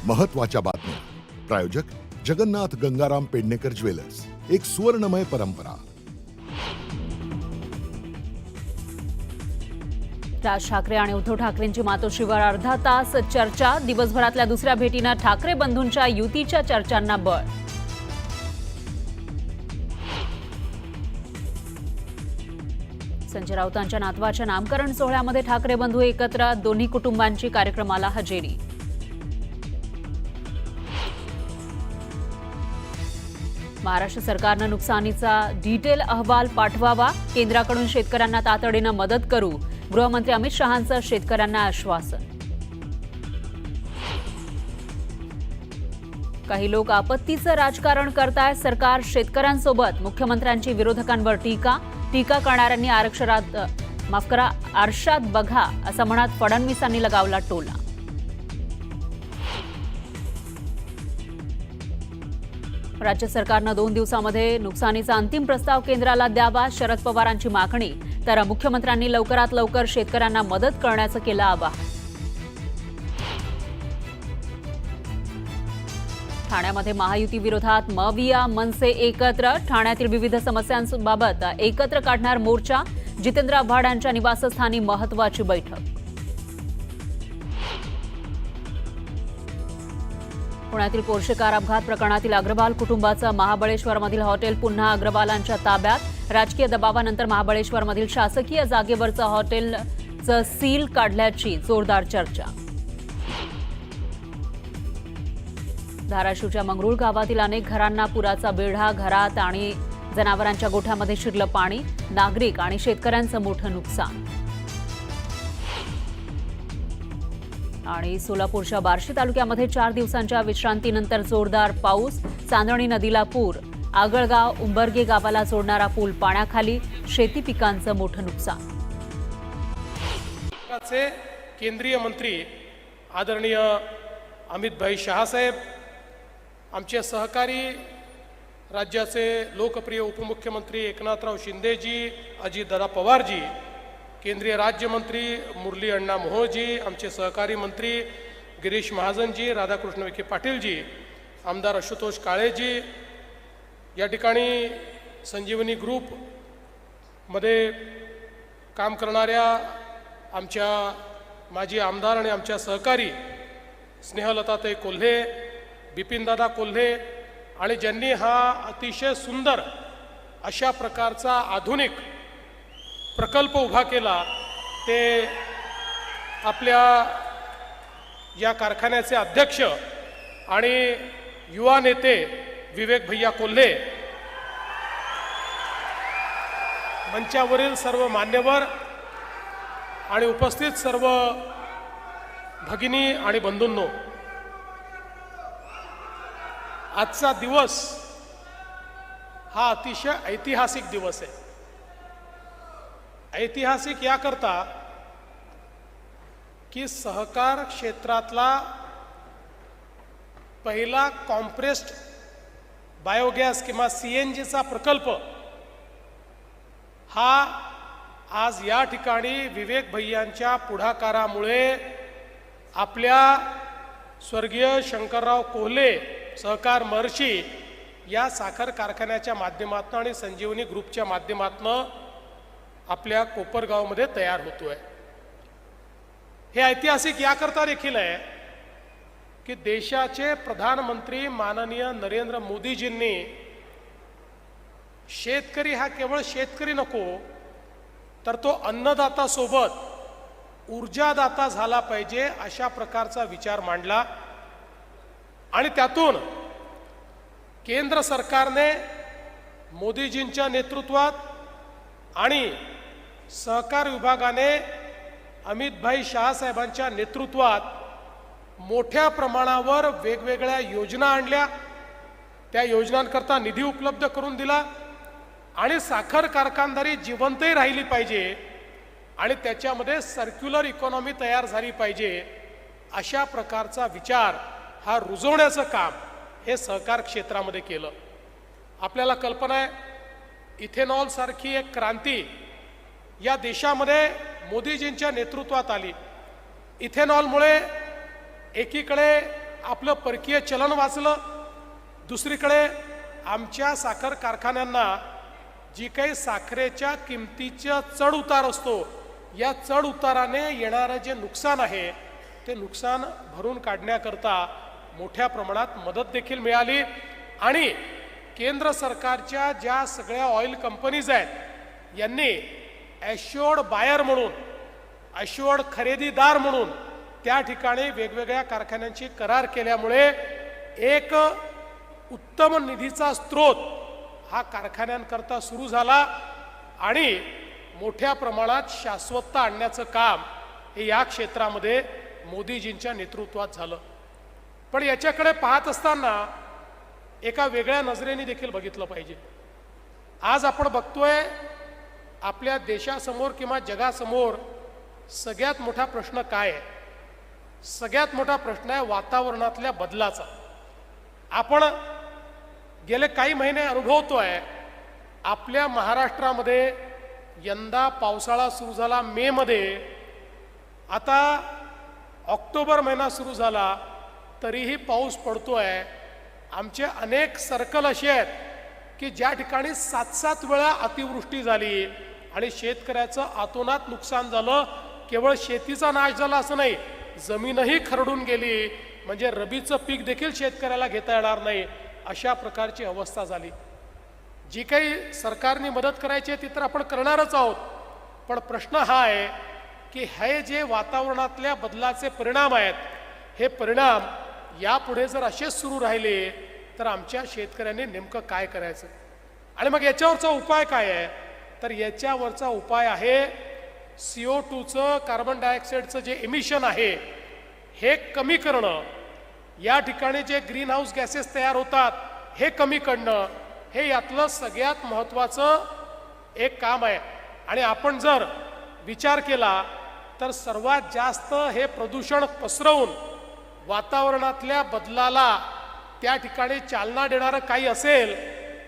महत्त्वाच्या बातम्या. प्रायोजक जगन्नाथ गंगाराम पेडणेकर ज्वेलर्स, एक सुवर्णमय परंपरा. राज ठाकरे आणि उद्धव ठाकरेंची मातोश्रीवर अर्धा तास चर्चा. दिवसभरातल्या दुसऱ्या भेटीनं ठाकरे बंधूंच्या युतीच्या चर्चांना बळ. संजय राऊतांच्या नातवाच्या नामकरण सोहळ्यामध्ये ठाकरे बंधू एकत्र, दोन्ही कुटुंबांची कार्यक्रमाला हजेरी. महाराष्ट्र सरकारनं नुकसानीचा डिटेल अहवाल पाठवावा. केंद्राकडून शेतकऱ्यांना तातडीनं मदत करू. गृहमंत्री अमित शहांचं शेतकऱ्यांना आश्वासन. काही लोक आपत्तीचं राजकारण करताय. सरकार शेतकऱ्यांसोबत. मुख्यमंत्र्यांची विरोधकांवर टीका. टीका करणाऱ्यांनी आरशात बघा असं म्हणत फडणवीसांनी लगावला टोला. राज्य सरकारनं 2 दिवसांमध्ये नुकसानीचा अंतिम प्रस्ताव केंद्राला द्यावा. शरद पवारांची मागणी. तर मुख्यमंत्र्यांनी लवकरात लवकर शेतकऱ्यांना मदत करण्याचं केलं आवाहन. ठाण्यामध्ये महायुती विरोधात मविया मनसे एकत्र. ठाण्यातील विविध समस्यांबाबत एकत्र काढणार मोर्चा. जितेंद्र आव्हाड यांच्या निवासस्थानी महत्त्वाची बैठक. पुण्यातील पोर्शे कार अपघात प्रकरणातील अग्रवाल कुटुंबाचं महाबळेश्वरमधील हॉटेल पुन्हा अग्रवालांच्या ताब्यात. राजकीय दबावानंतर महाबळेश्वरमधील शासकीय जागेवरचं हॉटेलचं सील काढल्याची जोरदार चर्चा. धाराशिवच्या मंगरुळ गावातील अनेक घरांना पुराचा वेढा. घरात आणि जनावरांच्या गोठ्यामध्ये शिरलं पाणी. नागरिक आणि शेतकऱ्यांचं मोठं नुकसान. आणि सोलापूरच्या बार्शी तालुक्यामध्ये 4 दिवसांच्या विश्रांतीनंतर जोरदार पाऊस. चांदणी नदीला पूर. आगळगाव उंबरगे गावाला जोडणारा पूल पाण्याखाली. शेती पिकांचं मोठं नुकसान. केंद्रीय मंत्री आदरणीय अमितभाई शहासाहेब, आमचे सहकारी राज्याचे लोकप्रिय उपमुख्यमंत्री एकनाथराव शिंदेजी, अजितदादा पवारजी, केंद्रीय राज्यमंत्री मुरली अण्णा मोहोळजी, आमचे सहकारी मंत्री गिरीश महाजनजी, राधाकृष्ण विखे पाटीलजी, आमदार आशुतोष काळेजी, या ठिकाणी संजीवनी ग्रुपमध्ये काम करणाऱ्या आमच्या माजी आमदार आणि आमच्या सहकारी स्नेहलताताई कोल्हे, बिपिनदादा कोल्हे, आणि ज्यांनी हा अतिशय सुंदर अशा प्रकारचा आधुनिक प्रकल्प उभा केला, ते आपल्या या कारखान्याचे अध्यक्ष आणि युवा नेते विवेक भैया कोल्हे, मंचावरील सर्व मान्यवर आणि उपस्थित सर्व भगिनी आणि बंधूंनो, आजचा दिवस हा अतिशय ऐतिहासिक दिवस आहे. ऐतिहासिक याकरता की सहकार क्षेत्रातला पहिला कॉम्प्रेस्ड बायोगॅस किंवा CNGचा प्रकल्प हा आज या ठिकाणी विवेक भैयांच्या पुढाकारामुळे आपल्या स्वर्गीय शंकरराव कोल्हे सहकार महर्षी या साखर कारखान्याच्या माध्यमातून आणि संजीवनी ग्रुपच्या माध्यमातून आपल्या कोपरगावमध्ये तयार होतोय. हे ऐतिहासिक याकरता देखील आहे की देशाचे प्रधानमंत्री माननीय नरेंद्र मोदीजींनी शेतकरी हा केवळ शेतकरी नको, तर तो अन्नदाता सोबत ऊर्जादाता झाला पाहिजे अशा प्रकारचा विचार मांडला. आणि त्यातून केंद्र सरकारने मोदीजींच्या नेतृत्वात आणि सहकार विभागाने अमितभाई शहासाहेबांच्या नेतृत्वात मोठ्या प्रमाणावर वेगवेगळ्या योजना आणल्या. त्या योजनांकरता निधी उपलब्ध करून दिला आणि साखर कारखानदारी जिवंतही राहिली पाहिजे आणि त्याच्यामध्ये सर्क्युलर इकॉनॉमी तयार झाली पाहिजे अशा प्रकारचा विचार हा रुजवण्याचं काम हे सहकार क्षेत्रामध्ये केलं. आपल्याला कल्पना आहे, इथेनॉल सारखी एक क्रांती या देशामध्ये मोदीजींच्या नेतृत्वात आली. इथेनॉलमुळे एकीकडे आपलं परकीय चलन वाचलं, दुसरीकडे आमच्या साखर कारखान्यांना जी काही साखरेच्या किमतीचा चढ उतार असतो, या चढ उताराने येणारं जे नुकसान आहे ते नुकसान भरून काढण्याकरता मोठ्या प्रमाणात मदत देखील मिळाली. आणि केंद्र सरकारच्या ज्या सगळ्या ऑइल कंपनीज आहेत यांनी ॲश्युअर्ड बायर म्हणून, ॲश्युअर्ड खरेदीदार म्हणून त्या ठिकाणी वेगवेगळ्या कारखान्यांची करार केल्यामुळे एक उत्तम निधीचा स्रोत हा कारखान्यांकरता सुरू झाला आणि मोठ्या प्रमाणात शाश्वतता आणण्याचं काम हे या क्षेत्रामध्ये मोदीजींच्या नेतृत्वात झालं. पण याच्याकडे पाहत असताना एका वेगळ्या नजरेने देखील बघितलं पाहिजे. आज आपण बघतोय आपल्या देशासमोर किंवा जगासमोर सगळ्यात मोठा प्रश्न काय आहे? सगळ्यात मोठा प्रश्न आहे वातावरणातल्या बदलाचा. आपण गेले काही महिने अनुभवतोय आपल्या महाराष्ट्रामध्ये यंदा पावसाळा सुरू झाला मे मध्ये, आता ऑक्टोबर महिना सुरू झाला तरीही पाऊस पडतोय. आमचे अनेक सर्कल असे आहेत की ज्या ठिकाणी 7-7 वेळा अतिवृष्टी झाली आणि शेतकऱ्याचं अतोनात नुकसान झालं. केवळ शेतीचा नाश झाला असं नाही, जमीनही खरडून गेली, म्हणजे रबीचं पीक देखील शेतकऱ्याला घेता येणार नाही अशा प्रकारची अवस्था झाली. जी काही सरकारने मदत करायची आहे ती तर आपण करणारच आहोत, पण प्रश्न हा आहे की हे जे वातावरणातल्या बदलाचे परिणाम आहेत, हे परिणाम यापुढे जर असेच सुरू राहिले तर आमच्या शेतकऱ्यांनी नेमकं काय करायचं? आणि मग याच्यावरचा उपाय काय आहे? तर याच्यावरचा उपाय आहे CO2चं, कार्बन डायऑक्साईडचं जे एमिशन आहे हे कमी करणं. या ठिकाणी जे ग्रीन हाऊस गॅसेस तयार होतात हे कमी करणं, हे यातलं सगळ्यात महत्त्वाचं एक काम आहे. आणि आपण जर विचार केला तर सर्वात जास्त हे प्रदूषण पसरवून वातावरणातल्या बदलाला त्या ठिकाणी चालना देणारं काही असेल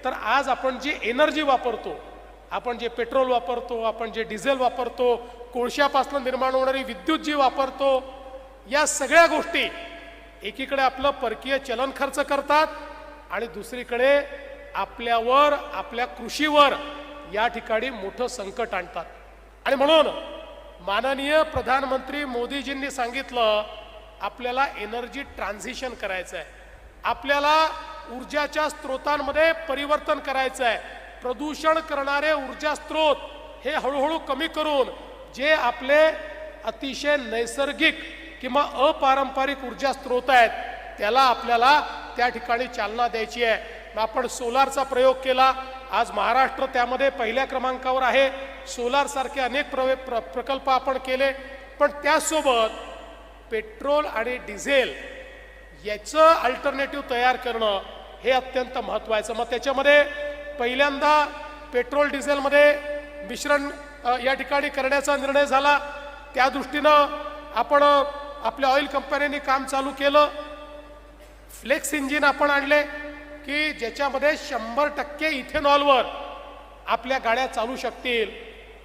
तर आज आपण जी एनर्जी वापरतो, आपण जे पेट्रोल वापरतो, आपण जे डिझेल वापरतो, कोळशापासून निर्माण होणारी विद्युत जी वापरतो, या सगळ्या गोष्टी एकीकडे आपलं परकीय चलन खर्च करतात आणि दुसरीकडे आपल्यावर, आपल्या कृषीवर या ठिकाणी मोठं संकट आणतात. आणि म्हणून माननीय प्रधानमंत्री मोदीजींनी सांगितलं आपल्याला एनर्जी ट्रान्झिशन करायचं आहे, आपल्याला ऊर्जाच्या स्रोतांमध्ये परिवर्तन करायचं आहे. प्रदूषण करणारे ऊर्जा स्रोत हे हळूहळू कमी करून जे आपले अतिशय नैसर्गिक किंवा अपारंपरिक ऊर्जा स्रोत आहेत त्याला आपल्याला त्या ठिकाणी चालना द्यायची आहे. आपण सोलारचा प्रयोग केला, आज महाराष्ट्र त्यामध्ये पहिल्या क्रमांकावर आहे. सोलार सारखे अनेक प्रकल्प आपण केले, पण त्यासोबत पेट्रोल आणि डिझेल याचं अल्टरनेटिव्ह तयार करणं हे अत्यंत महत्त्वाचं. मग त्याच्यामध्ये पहिल्यांदा पेट्रोल डिझेलमध्ये मिश्रण या ठिकाणी करण्याचा निर्णय झाला. त्या दृष्टीनं आपण आपल्या ऑइल कंपन्यांनी काम चालू केलं. फ्लेक्स इंजिन आपण आणले की ज्याच्यामध्ये 100% इथेनॉलवर आपल्या गाड्या चालू शकतील.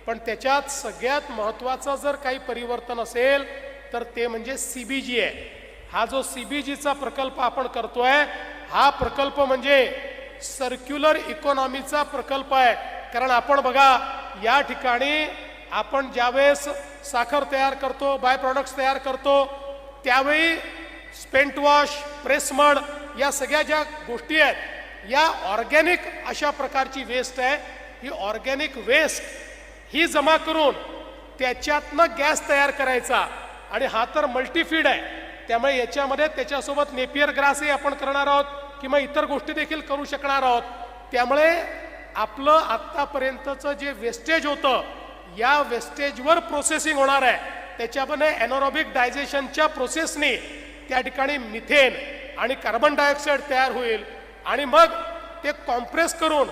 पण त्याच्यात सगळ्यात महत्त्वाचं जर काही परिवर्तन असेल तर ते म्हणजे CBG आहे. हा जो CBGचा प्रकल्प आपण करतोय हा प्रकल्प म्हणजे सर्क्युलर इकॉनॉमीचा प्रकल्प आहे. कारण आपण बघा या ठिकाणी आपण ज्यावेळेस साखर तयार करतो, बाय प्रॉडक्ट्स तयार करतो, त्यावेळी स्पेंट वॉश, प्रेस मड या सगळ्या ज्या गोष्टी आहेत या ऑर्गॅनिक अशा प्रकारची वेस्ट आहे. ही ऑर्गॅनिक वेस्ट ही जमा करून त्याच्यातनं गॅस तयार करायचा. आणि हा तर मल्टीफीड आहे, त्यामुळे याच्यामध्ये त्याच्यासोबत नेपियर ग्रासही आपण करणार आहोत किंवा इतर गोष्टी देखील करू शकणार आहोत. त्यामुळे आपलं आत्तापर्यंतचं जे वेस्टेज होतं या वेस्टेजवर प्रोसेसिंग होणार आहे. त्याच्यामध्ये एनारोबिक डायजेशनच्या प्रोसेसनी त्या ठिकाणी मिथेन आणि कार्बन डायऑक्साईड तयार होईल आणि मग ते कॉम्प्रेस करून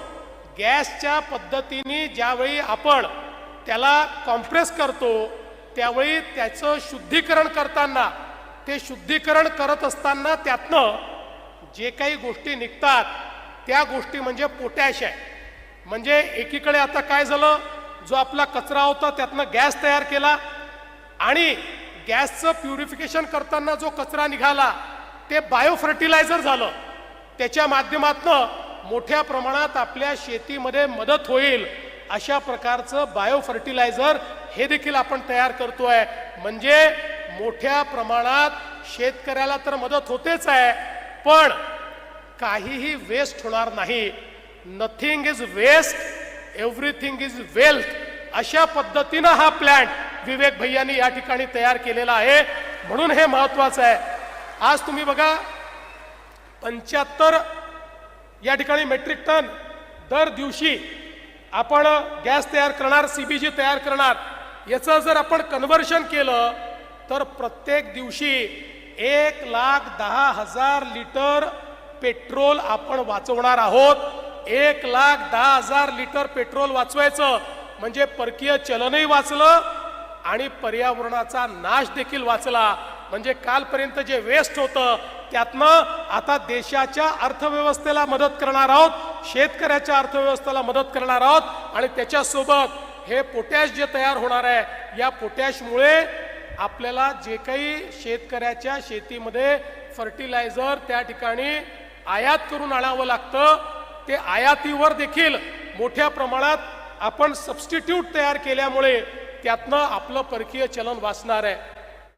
गॅसच्या पद्धतीने ज्यावेळी आपण त्याला कॉम्प्रेस करतो त्यावेळी त्याचं शुद्धीकरण करताना, ते शुद्धीकरण करत असताना त्यातनं जे काही गोष्टी निघतात त्या गोष्टी म्हणजे पोटॅश आहे. म्हणजे एकीकडे आता काय झालं, जो आपला कचरा होता त्यातनं गॅस तयार केला आणि गॅसचं प्युरिफिकेशन करताना जो कचरा निघाला ते बायो फर्टिलायझर झालं. त्याच्या माध्यमातून मोठ्या प्रमाणात आपल्या शेतीमध्ये मदत होईल अशा प्रकारचं बायो फर्टिलायझर हे देखील आपण तयार करतोय. म्हणजे मोठ्या प्रमाणात शेतकऱ्याला तर मदत होतेच आहे, पण काहीही वेस्ट होणार नाही. Nothing is waste, everything is wealth. अशा पद्धतीनं हा प्लॅन विवेक भैयांनी या ठिकाणी तयार केलेला आहे. म्हणून हे महत्वाचं आहे. आज तुम्ही बघा 75 या ठिकाणी मेट्रिक टन दर दिवशी आपण गॅस तयार करणार, CBG तयार करणार. याचं जर आपण कन्व्हर्शन केलं तर प्रत्येक दिवशी 1,10,000 लिटर पेट्रोल आपण वाचवणार आहोत. 1,10,000 लिटर पेट्रोल वाचवायचं म्हणजे परकीय चलनही वाचलं आणि पर्यावरणाचा नाश देखील वाचला. म्हणजे कालपर्यंत जे वेस्ट होतं त्यातनं आता देशाच्या अर्थव्यवस्थेला मदत करणार आहोत, शेतकऱ्याच्या अर्थव्यवस्थेला मदत करणार आहोत. आणि त्याच्यासोबत हे पोटॅश जे तयार होणार आहे, या पोटॅशमुळे आपल्याला जे काही शेतकऱ्याच्या शेतीमध्ये फर्टिलायझर त्या ठिकाणी आयात करून आणावं लागतं, ते आयातीवर देखील मोठ्या प्रमाणात आपण सबस्टिट्यूट तयार केल्यामुळे त्यातनं आपलं परकीय चलन वाचणार आहे.